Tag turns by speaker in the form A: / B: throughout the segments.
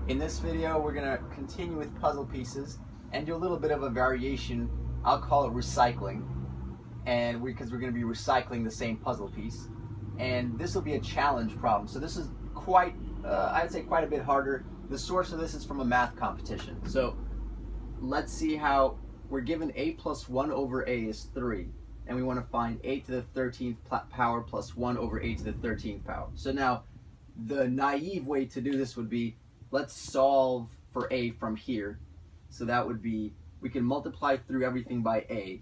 A: In this video, we're going to continue with puzzle pieces and do a little bit of a variation. I'll call it recycling, and because we're going to be recycling the same puzzle piece. And this will be a challenge problem. So this is quite, I'd say quite a bit harder. The source of this is from a math competition. So let's see how we're given a plus 1 over a is 3. And we want to find a to the 13th power plus 1 over a to the 13th power. So now, the naive way to do this would be, let's solve for a from here. So that would be, we can multiply through everything by a.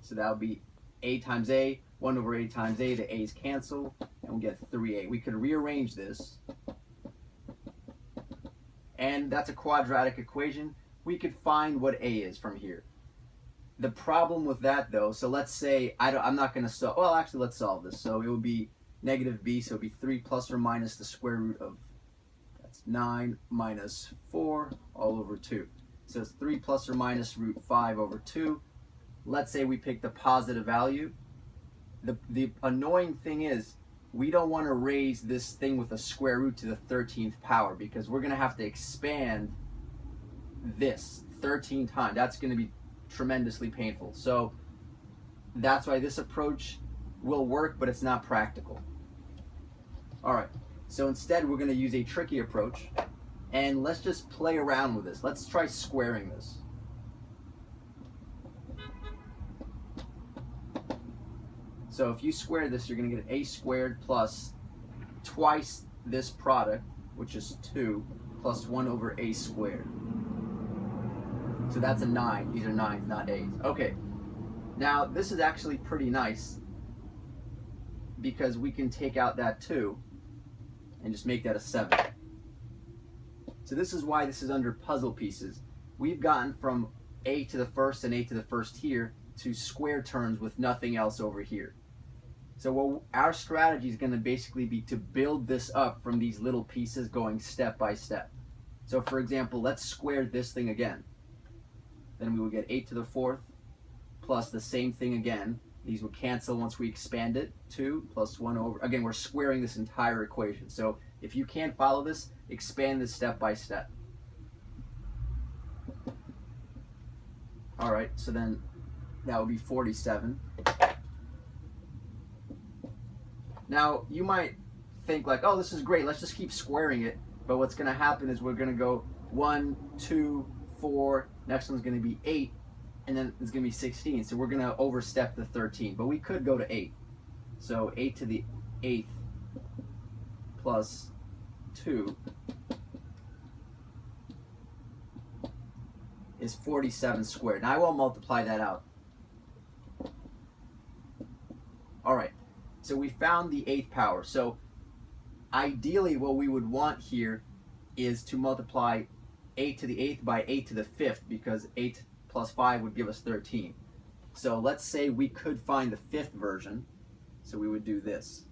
A: So that would be a times a, 1 over a times a, the a's cancel, and we'll get 3a. We could rearrange this, and that's a quadratic equation. We could find what a is from here. The problem with that though, so let's say, I'm not going to solve, well actually let's solve this. So it would be negative b, so it would be 3 plus or minus the square root of, that's 9 minus 4 all over 2. So it's 3 plus or minus root 5 over 2. Let's say we pick the positive value. The annoying thing is, we don't want to raise this thing with a square root to the 13th power, because we're going to have to expand this 13 times. That's going to be tremendously painful. So that's why this approach will work, but it's not practical. Alright, so instead we're going to use a tricky approach, and let's just play around with this. Let's try squaring this. So if you square this, you're going to get a squared plus twice this product, which is 2, plus 1 over a squared. So that's a 9. These are 9s, not a's. Okay, now this is actually pretty nice, because we can take out that 2 and just make that a 7. So this is why this is under puzzle pieces. We've gotten from a to the first and a to the first here to square terms with nothing else over here. So what our strategy is going to basically be to build this up from these little pieces, going step by step. So for example, let's square this thing again. Then we will get 8 to the 4th plus the same thing again. These will cancel once we expand it. 2 plus 1 over, again, we're squaring this entire equation. So if you can't follow this, expand this step by step. All right, so then that would be 47. Now, you might think like, oh, this is great, let's just keep squaring it. But what's going to happen is we're going to go 1, 2, 4, next one's going to be 8, and then it's going to be 16. So we're going to overstep the 13, but we could go to 8. So 8 to the 8th plus 2 is 47 squared. Now I won't multiply that out. All right, so we found the 8th power. So ideally what we would want here is to multiply 8 to the 8th by 8 to the 5th, because 8 plus 5 would give us 13. So let's say we could find the 5th version. So we would do this.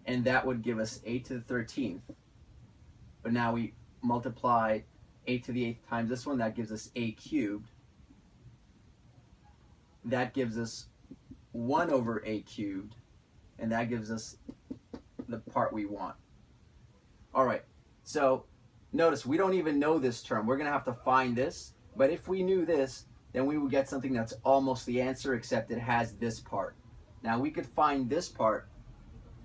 A: And that would give us 8 to the 13th. But now we multiply 8 to the 8th times this one, that gives us a cubed. That gives us 1 over a cubed, and that gives us the part we want. All right, so notice we don't even know this term. We're going to have to find this, but if we knew this, then we would get something that's almost the answer, except it has this part. Now we could find this part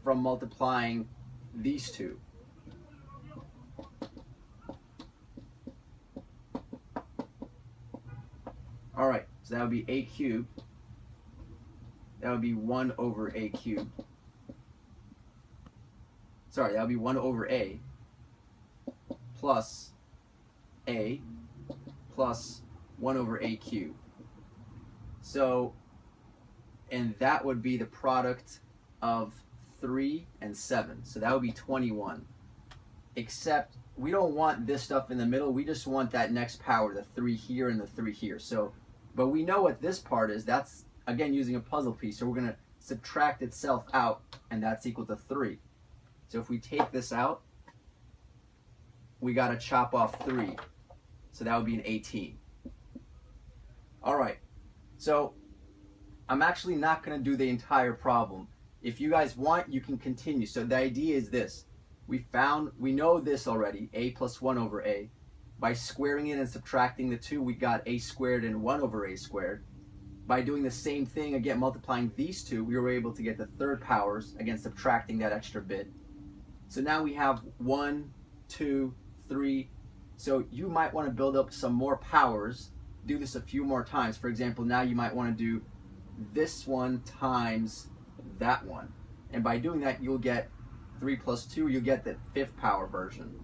A: from multiplying these two. All right, so that would be a cubed. That would be 1 over a cubed. Sorry, that would be 1 over a plus 1 over a cubed. So, and that would be the product of 3 and 7. So that would be 21. Except we don't want this stuff in the middle. We just want that next power, the 3 here and the 3 here. So, but we know what this part is. That's, again, using a puzzle piece. So we're going to subtract itself out, and that's equal to 3. So if we take this out, we got to chop off 3. So that would be an 18. All right, so I'm actually not going to do the entire problem. If you guys want, you can continue. So the idea is this. We know this already, a plus 1 over a. By squaring it and subtracting the 2, we got a squared and 1 over a squared. By doing the same thing, again, multiplying these two, we were able to get the third powers, again, subtracting that extra bit. So now we have 1, 2, 3. So you might want to build up some more powers, do this a few more times. For example, now you might want to do this one times that one. And by doing that, you'll get 3 plus 2, you'll get the 5th power version.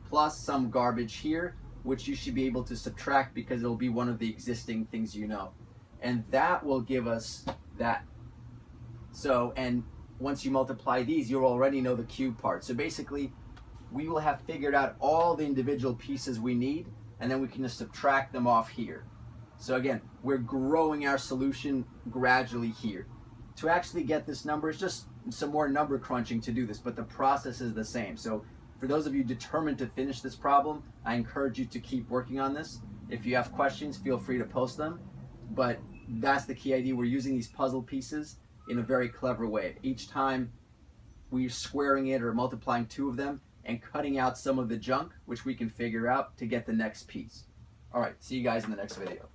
A: Plus some garbage here, which you should be able to subtract because it'll be one of the existing things you know. And that will give us that. So, and once you multiply these, you'll already know the cube part. So basically, we will have figured out all the individual pieces we need, and then we can just subtract them off here. So again, we're growing our solution gradually here. To actually get this number, it's just some more number crunching to do this, but the process is the same. So for those of you determined to finish this problem, I encourage you to keep working on this. If you have questions, feel free to post them. But that's the key idea. We're using these puzzle pieces in a very clever way. Each time we're squaring it or multiplying 2 of them and cutting out some of the junk, which we can figure out to get the next piece. All right, see you guys in the next video.